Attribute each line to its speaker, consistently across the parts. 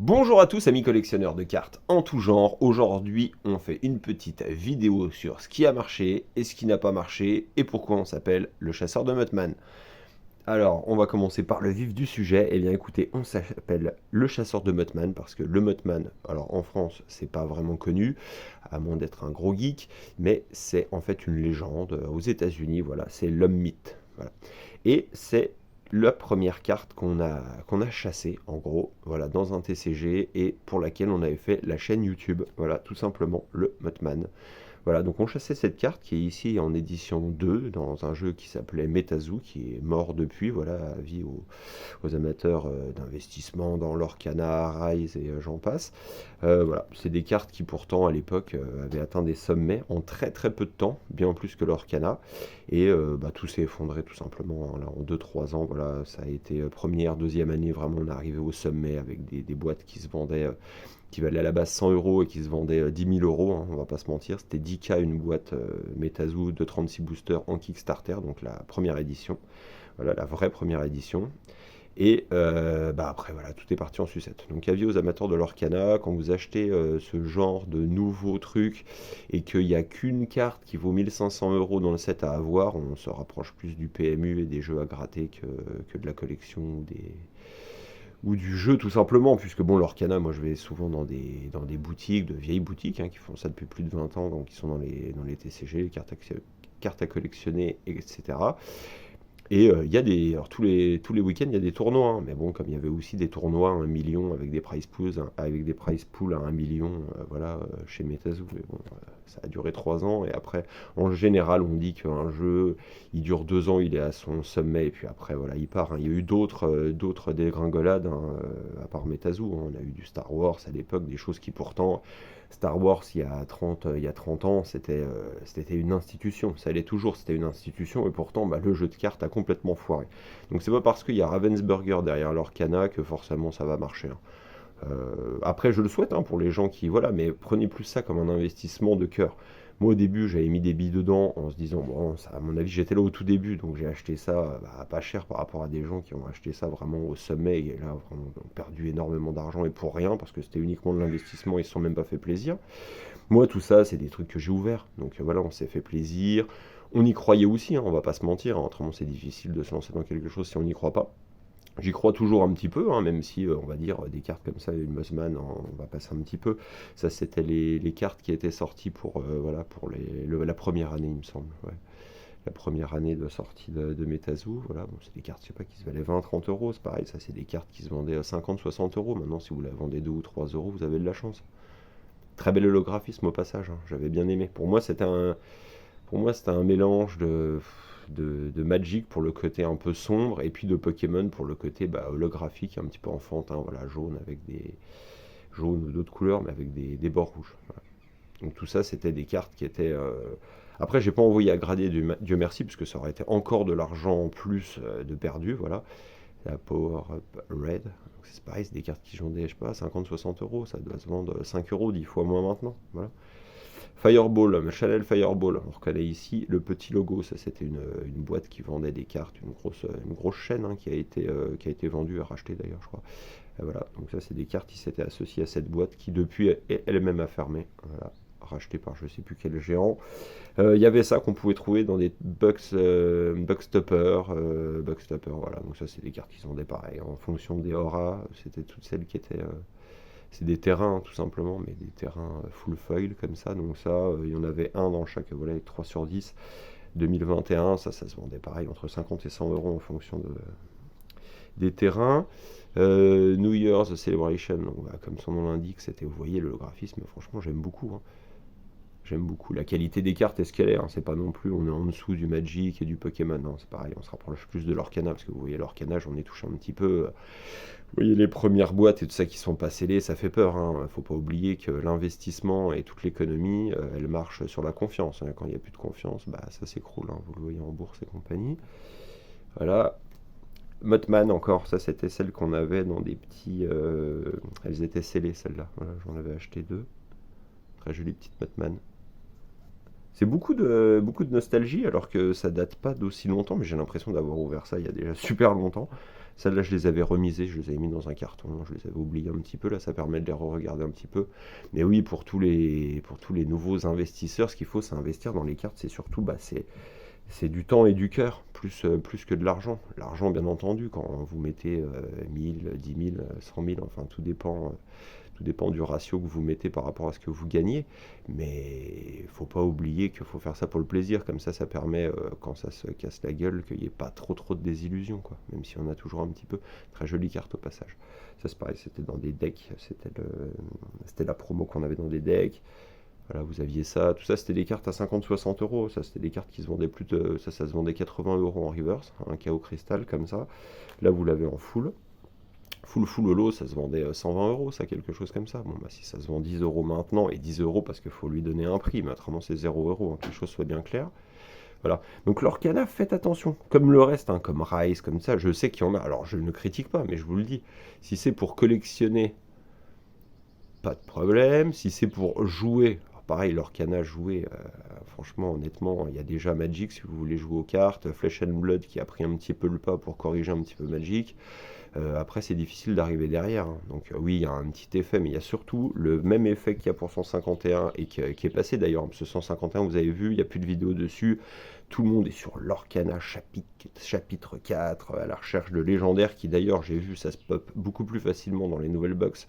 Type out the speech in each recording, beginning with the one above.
Speaker 1: Bonjour à tous amis collectionneurs de cartes en tout genre, aujourd'hui on fait une petite vidéo sur ce qui a marché et ce qui n'a pas marché et pourquoi on s'appelle le chasseur de Muttman. Alors on va commencer par le vif du sujet, et bien écoutez on s'appelle le chasseur de Muttman parce que le Muttman, alors en France c'est pas vraiment connu, à moins d'être un gros geek, mais c'est en fait une légende aux États-Unis, voilà, c'est l'homme mythe. Voilà. Et c'est la première carte qu'on a chassée, en gros, voilà, dans un TCG et pour laquelle on avait fait la chaîne YouTube. Voilà, tout simplement, le Muttman. Voilà, donc on chassait cette carte qui est ici en édition 2 dans un jeu qui s'appelait Metazoo, qui est mort depuis, voilà, avis aux amateurs d'investissement dans l'Orcana, Rise et j'en passe. Voilà, c'est des cartes qui pourtant à l'époque avaient atteint des sommets en très très peu de temps, bien plus que l'Orcana, et tout s'est effondré tout simplement, hein, là, en 2-3 ans. Voilà, ça a été première, deuxième année, vraiment on est arrivé au sommet avec des boîtes qui se vendaient qui valait à la base 100 euros et qui se vendait 10 000 euros, hein, on va pas se mentir. C'était 10K une boîte Metazoo de 36 boosters en Kickstarter, donc la première édition. Voilà, la vraie première édition. Et après, voilà, tout est parti en sucette. Donc, avis aux amateurs de l'Orcana, quand vous achetez ce genre de nouveaux trucs et qu'il n'y a qu'une carte qui vaut 1500 euros dans le set à avoir, on se rapproche plus du PMU et des jeux à gratter que de la collection ou du jeu tout simplement, puisque bon, l'Orcana, moi je vais souvent dans des boutiques, de vieilles boutiques, hein, qui font ça depuis plus de 20 ans, donc qui sont dans les TCG, les cartes à collectionner, etc. Et il y a alors tous les week-ends, il y a des tournois, hein, mais bon, comme il y avait aussi des tournois à 1 million avec des prize pools, avec des prize pools à 1 million, voilà, chez Metazoo, mais bon, ça a duré 3 ans, et après, en général, on dit qu'un jeu, il dure 2 ans, il est à son sommet, et puis après, voilà, il part, hein. Il y a eu d'autres dégringolades, hein, à part Metazoo, hein. On a eu du Star Wars à l'époque, des choses qui pourtant, Star Wars, il y a 30 ans, c'était une institution. Ça l'est toujours, c'était une institution. Et pourtant, le jeu de cartes a complètement foiré. Donc c'est pas parce qu'il y a Ravensburger derrière l'Orcana que forcément ça va marcher, hein. Après, je le souhaite, hein, pour les gens qui... Voilà, mais prenez plus ça comme un investissement de cœur. Moi, au début, j'avais mis des billes dedans en se disant, bon, ça, à mon avis, j'étais là au tout début, donc j'ai acheté ça pas cher par rapport à des gens qui ont acheté ça vraiment au sommet et là, vraiment, ont perdu énormément d'argent et pour rien, parce que c'était uniquement de l'investissement, ils ne se sont même pas fait plaisir. Moi, tout ça, c'est des trucs que j'ai ouverts, donc voilà, on s'est fait plaisir. On y croyait aussi, hein, on va pas se mentir, hein, autrement c'est difficile de se lancer dans quelque chose si on n'y croit pas. J'y crois toujours un petit peu, hein, même si on va dire des cartes comme ça, une Mossman, on va passer un petit peu. Ça, c'était les cartes qui étaient sorties voilà, pour la première année, il me semble. Ouais. La première année de sortie de Metazoo. Voilà. Bon, c'est des cartes, je sais pas, qui se valaient 20-30 euros. C'est pareil, ça, c'est des cartes qui se vendaient à 50-60 euros. Maintenant, si vous la vendez 2 ou 3 euros, vous avez de la chance. Très bel holographisme au passage, hein, j'avais bien aimé. Pour moi, c'était un mélange de Magic pour le côté un peu sombre et puis de Pokémon pour le côté holographique, un petit peu enfantin, voilà, jaune avec des jaunes ou d'autres couleurs, mais avec des bords rouges. Voilà. Donc tout ça, c'était des cartes qui étaient. Après, j'ai pas envoyé à grader, Dieu merci, parce que ça aurait été encore de l'argent en plus de perdu, voilà. La Power Up Red, donc c'est pareil, c'est des cartes qui vendaient, je sais pas, 50-60 euros, ça doit se vendre 5 euros, 10 fois moins maintenant, voilà. Fireball, Chanel Fireball, on reconnaît ici le petit logo, ça c'était une boîte qui vendait des cartes, une grosse chaîne, hein, qui a été vendue, et rachetée d'ailleurs je crois. Et voilà, donc ça c'est des cartes qui s'étaient associées à cette boîte qui depuis elle-même a fermé, voilà, rachetée par je sais plus quel géant. Il y avait ça qu'on pouvait trouver dans des Buckstopper, voilà, donc ça c'est des cartes qui se vendaient pareil, en fonction des auras, c'était toutes celles qui étaient... c'est des terrains, hein, tout simplement, mais des terrains full foil comme ça. Donc ça, il y en avait un dans chaque volet avec 3 sur 10. 2021, ça se vendait pareil entre 50 et 100 euros en fonction des terrains. New Year's Celebration, donc, comme son nom l'indique, c'était, vous voyez, le graphisme, franchement, j'aime beaucoup, hein. J'aime beaucoup. La qualité des cartes est ce qu'elle est, hein. C'est pas non plus, on est en dessous du Magic et du Pokémon, hein. C'est pareil, on se rapproche plus de l'Orcana, parce que vous voyez, l'Orcana, j'en ai touché un petit peu. Vous voyez les premières boîtes et tout ça qui sont pas scellées, ça fait peur, hein. Faut pas oublier que l'investissement et toute l'économie, elle marche sur la confiance, hein. Quand il n'y a plus de confiance, ça s'écroule, hein. Vous le voyez en bourse et compagnie. Voilà. Muttman encore, ça c'était celle qu'on avait dans des petits... elles étaient scellées celles-là. Voilà, j'en avais acheté deux. Très jolie petite Muttman. C'est beaucoup de nostalgie, alors que ça date pas d'aussi longtemps, mais j'ai l'impression d'avoir ouvert ça il y a déjà super longtemps. Celles-là, je les avais remisées, je les avais mis dans un carton, je les avais oubliés un petit peu, là ça permet de les re-regarder un petit peu. Mais oui, pour tous les nouveaux investisseurs, ce qu'il faut, c'est investir dans les cartes, c'est surtout, bah, c'est du temps et du cœur, plus que de l'argent. L'argent, bien entendu, quand vous mettez 1000, 10 000, 100 000, enfin tout dépend du ratio que vous mettez par rapport à ce que vous gagnez. Mais il faut pas oublier qu'il faut faire ça pour le plaisir. Comme ça permet, quand ça se casse la gueule, qu'il n'y ait pas trop de désillusions, quoi. Même si on a toujours un petit peu. Très jolie carte au passage. Ça, c'est pareil, c'était dans des decks. C'était la promo qu'on avait dans des decks. Voilà, vous aviez ça. Tout ça, c'était des cartes à 50-60 euros. Ça, c'était des cartes qui se vendaient plus de. Ça se vendait 80 euros en reverse. Un chaos cristal comme ça. Là, vous l'avez en full. Full holo, ça se vendait 120 euros, ça, quelque chose comme ça. Bon, bah, si ça se vend 10 euros maintenant, et 10 euros parce qu'il faut lui donner un prix, mais autrement c'est 0 euros, hein, que les choses soient bien claires. Voilà. Donc l'Orcana, faites attention. Comme le reste, hein, comme Rise, comme ça, je sais qu'il y en a. Alors je ne critique pas, mais je vous le dis. Si c'est pour collectionner, pas de problème. Si c'est pour jouer, alors pareil, l'Orcana jouer, franchement, honnêtement, il y a déjà Magic si vous voulez jouer aux cartes. Flesh and Blood qui a pris un petit peu le pas pour corriger un petit peu Magic. Après, c'est difficile d'arriver derrière, hein. Donc oui, il y a un petit effet, mais il y a surtout le même effet qu'il y a pour 151 et qui est passé d'ailleurs. Parce que 151, vous avez vu, il n'y a plus de vidéo dessus. Tout le monde est sur l'Orcana chapitre 4, à la recherche de légendaires, qui d'ailleurs, j'ai vu, ça se pop beaucoup plus facilement dans les nouvelles box.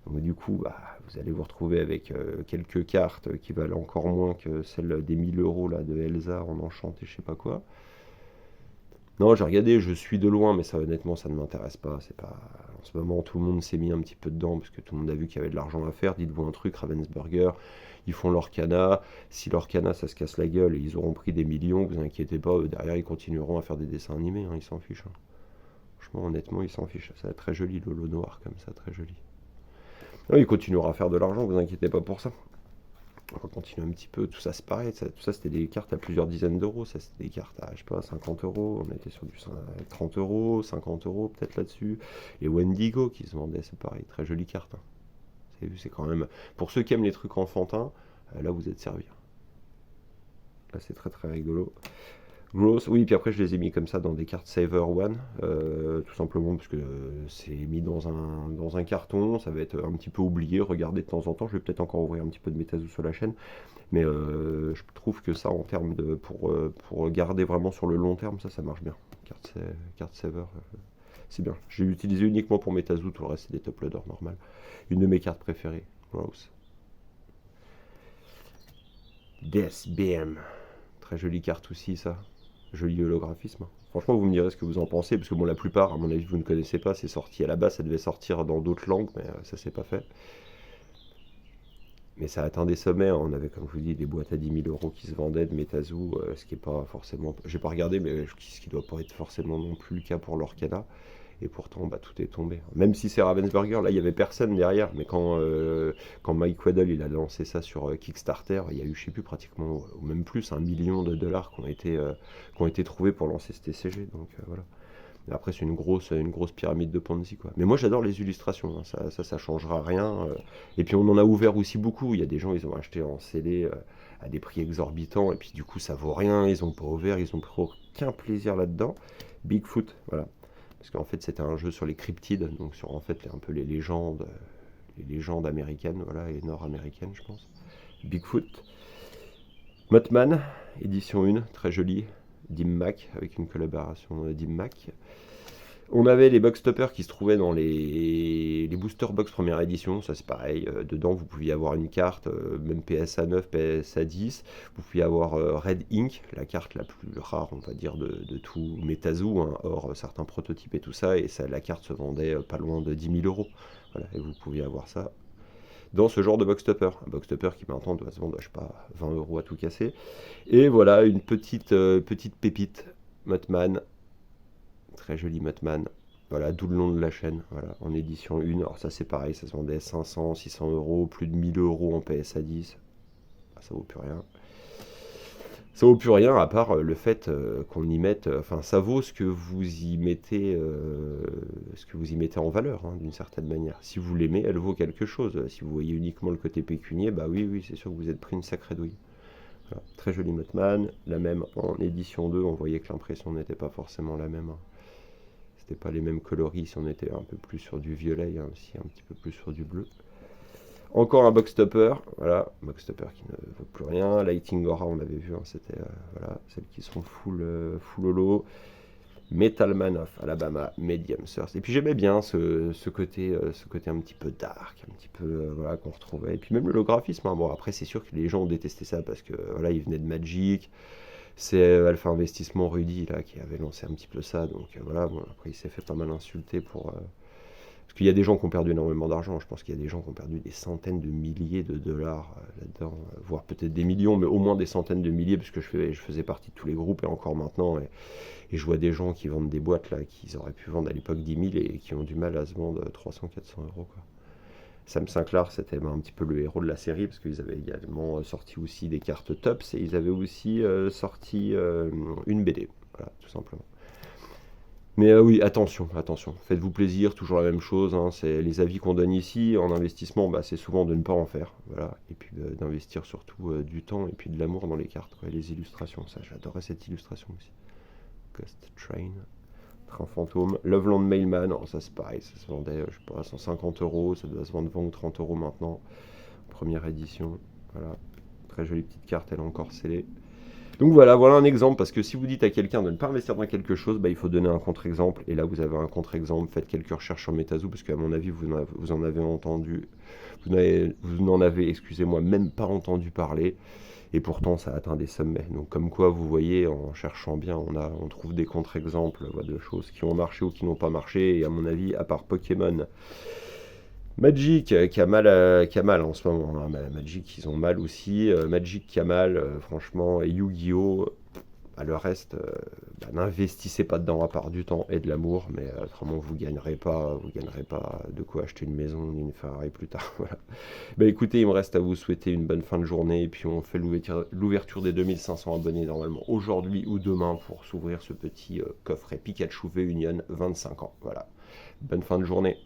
Speaker 1: Donc du coup, bah, vous allez vous retrouver avec quelques cartes qui valent encore moins que celles des 1000 euros là, de Elsa en enchanté, je sais pas quoi. Non, j'ai regardé, je suis de loin, mais ça honnêtement, ça ne m'intéresse pas. C'est pas. En ce moment, tout le monde s'est mis un petit peu dedans parce que tout le monde a vu qu'il y avait de l'argent à faire. Dites-vous un truc, Ravensburger, ils font leur cana. Si leur cana, ça se casse la gueule et ils auront pris des millions, vous inquiétez pas, derrière, ils continueront à faire des dessins animés, hein, ils s'en fichent, hein. Franchement, honnêtement, ils s'en fichent. Ça va être très joli, Lolo noir comme ça, très joli. Ah, il continuera à faire de l'argent, vous inquiétez pas pour ça. On va continuer un petit peu, tout ça c'est pareil, tout ça c'était des cartes à plusieurs dizaines d'euros, ça c'était des cartes à, je sais pas, 50 euros, on était sur du 30 euros, 50 euros peut-être là-dessus. Et Wendigo qui se vendait, c'est pareil, très jolie carte, hein. C'est quand même, pour ceux qui aiment les trucs enfantins, là vous êtes servis. Là c'est très rigolo. Gross, oui, puis après je les ai mis comme ça dans des cartes Saver One, tout simplement parce que c'est mis dans un carton, ça va être un petit peu oublié, regardez de temps en temps, je vais peut-être encore ouvrir un petit peu de Metazoo sur la chaîne, mais je trouve que ça en termes de, pour garder vraiment sur le long terme, ça marche bien. Carte Saver, c'est bien. J'ai utilisé uniquement pour Metazoo, tout le reste c'est des top loaders normal. Une de mes cartes préférées, Gross. DSBM, très jolie carte aussi ça. Joli holographisme. Franchement, vous me direz ce que vous en pensez, parce que bon, la plupart, à mon avis, vous ne connaissez pas. C'est sorti à la base, ça devait sortir dans d'autres langues, mais ça s'est pas fait. Mais ça a atteint des sommets. On avait, comme je vous dis, des boîtes à 10 000 euros qui se vendaient de Metazoo, ce qui est pas forcément. J'ai pas regardé, mais ce qui doit pas être forcément non plus le cas pour l'Orcana. Et pourtant, bah, tout est tombé. Même si c'est Ravensburger, là, il y avait personne derrière. Mais quand Mike Waddle il a lancé ça sur Kickstarter, il y a eu, je sais plus, pratiquement, ou même plus, 1 million de dollars qui ont été trouvés pour lancer ce TCG. Donc voilà. Et après, c'est une grosse pyramide de Ponzi, quoi. Mais moi, j'adore les illustrations, hein. Ça changera rien. Et puis, on en a ouvert aussi beaucoup. Il y a des gens, ils ont acheté en CD à des prix exorbitants. Et puis, du coup, ça vaut rien. Ils n'ont pas ouvert. Ils n'ont pris aucun plaisir là-dedans. Bigfoot, voilà. Parce qu'en fait, c'était un jeu sur les cryptides. Donc, sur en fait, un peu les légendes américaines, voilà, et nord-américaines, je pense. Bigfoot. Mothman, édition 1, très jolie. Dimmac, avec une collaboration Dimmac. On avait les box toppers qui se trouvaient dans les booster box première édition, ça c'est pareil. Dedans, vous pouviez avoir une carte, même PSA 9, PSA 10. Vous pouviez avoir Red Ink, la carte la plus rare, on va dire, de tout Metazoo, hein, hors certains prototypes et tout ça. Et ça, la carte se vendait pas loin de 10 000 euros. Voilà, et vous pouviez avoir ça dans ce genre de box topper. Un box topper qui maintenant doit se vendre, je sais pas, 20 euros à tout casser. Et voilà, une petite pépite, Mothman. Très joli Mothman. Voilà, d'où le nom de la chaîne. Voilà, en édition 1. Alors ça c'est pareil, ça se vendait 500, 600 euros, plus de 1000 euros en PSA 10. Ah, ça vaut plus rien. Ça vaut plus rien à part le fait qu'on y mette. Enfin, ça vaut ce que vous y mettez, en valeur, hein, d'une certaine manière. Si vous l'aimez, elle vaut quelque chose. Si vous voyez uniquement le côté pécunier, bah oui, c'est sûr que vous êtes pris une sacrée douille. Voilà, très joli Motman, la même en édition 2, on voyait que l'impression n'était pas forcément la même, hein. C'était pas les mêmes coloris si on était un peu plus sur du violet, hein, aussi un petit peu plus sur du bleu. Encore un box topper, voilà, box topper qui ne vaut plus rien. Lighting Aura, on avait vu, hein, c'était voilà, celles qui sont full holo. Metal Man of Alabama, Medium Source. Et puis j'aimais bien ce côté un petit peu dark, un petit peu voilà, qu'on retrouvait. Et puis même le graphisme, hein. Bon, après c'est sûr que les gens ont détesté ça parce que voilà, ils venaient de Magic. C'est Alpha Investissement Rudy là qui avait lancé un petit peu ça. Donc voilà, bon, après il s'est fait pas mal insulter pour parce qu'il y a des gens qui ont perdu énormément d'argent. Je pense qu'il y a des gens qui ont perdu des centaines de milliers de dollars là-dedans, voire peut-être des millions, mais au moins des centaines de milliers, parce que je faisais partie de tous les groupes et encore maintenant. Et je vois des gens qui vendent des boîtes là, qu'ils auraient pu vendre à l'époque 10 000 et qui ont du mal à se vendre 300-400 euros, quoi. Sam Sinclair, c'était un petit peu le héros de la série, parce qu'ils avaient également sorti aussi des cartes tops et ils avaient aussi sorti une BD, voilà, tout simplement. Mais oui, attention, faites-vous plaisir, toujours la même chose, hein, c'est les avis qu'on donne ici en investissement, bah, c'est souvent de ne pas en faire, voilà, et puis d'investir surtout du temps et puis de l'amour dans les cartes, quoi, et les illustrations, ça j'adorais cette illustration aussi. Ghost Train, Train Fantôme, Loveland Mailman, alors ça c'est pareil, ça se vendait, je sais pas, 150 euros, ça doit se vendre 20 ou 30 euros maintenant, première édition, voilà, très jolie petite carte, elle est encore scellée. Donc voilà un exemple, parce que si vous dites à quelqu'un de ne pas investir dans quelque chose, bah, il faut donner un contre-exemple, et là vous avez un contre-exemple, faites quelques recherches sur MetaZoo, parce qu'à mon avis vous en avez entendu, vous n'en avez, excusez-moi, même pas entendu parler, et pourtant ça atteint des sommets. Donc comme quoi vous voyez, en cherchant bien, on trouve des contre-exemples de choses qui ont marché ou qui n'ont pas marché, et à mon avis, à part Pokémon, Magic qui a mal en ce moment, hein. Magic ils ont mal aussi, Magic qui a mal, franchement, et Yu-Gi-Oh! Bah, le reste, bah, n'investissez pas dedans à part du temps et de l'amour, mais autrement vous gagnerez pas de quoi acheter une maison ni une Ferrari plus tard. Voilà. Bah écoutez, il me reste à vous souhaiter une bonne fin de journée, et puis on fait l'ouverture des 2500 abonnés normalement aujourd'hui ou demain pour s'ouvrir ce petit coffret Pikachu V Union 25 ans. Voilà. Bonne fin de journée.